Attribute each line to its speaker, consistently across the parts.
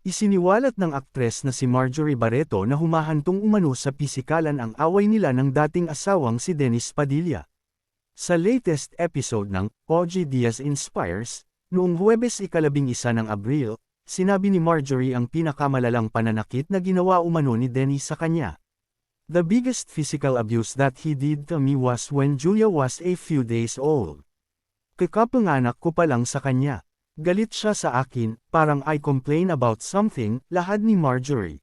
Speaker 1: Isiniwalat ng aktres na si Marjorie Barreto na humahantong umano sa pisikalan ang away nila ng dating asawang si Dennis Padilla. Sa latest episode ng OG Diaz Inspires, noong Huwebes 11 ng Abril, sinabi ni Marjorie ang pinakamalalang pananakit na ginawa umano ni Dennis sa kanya. The biggest physical abuse that he did to me was when Julia was a few days old. Kakapanganak ko pa lang sa kanya. Galit siya sa akin, parang I complain about something, lahad ni Marjorie.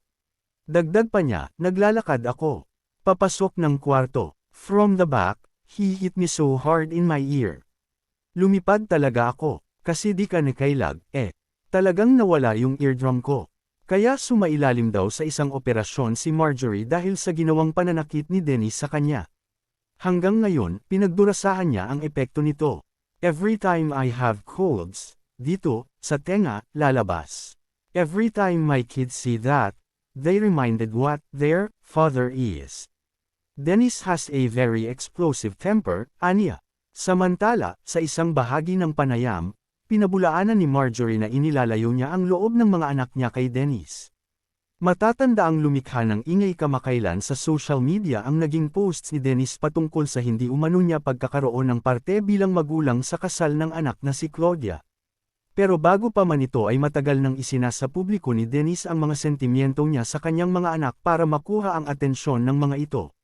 Speaker 1: Dagdag pa niya, naglalakad ako. Papasok ng kwarto. From the back, he hit me so hard in my ear. Lumipad talaga ako, kasi di ka nakailag, talagang nawala yung eardrum ko. Kaya sumailalim daw sa isang operasyon si Marjorie dahil sa ginawang pananakit ni Dennis sa kanya. Hanggang ngayon, pinagdurasahan niya ang epekto nito. Every time I have colds, dito, sa tenga, lalabas. Every time my kids see that, they reminded what their father is. Dennis has a very explosive temper, aniya. Samantala, sa isang bahagi ng panayam, pinabulaanan ni Marjorie na inilalayo niya ang loob ng mga anak niya kay Dennis. Matatanda ang lumikha ng ingay kamakailan sa social media ang naging posts ni Dennis patungkol sa hindi umano niya pagkakaroon ng parte bilang magulang sa kasal ng anak na si Claudia. Pero bago pa man ito ay matagal nang isinasa publiko ni Dennis ang mga sentimiento niya sa kanyang mga anak para makuha ang atensyon ng mga ito.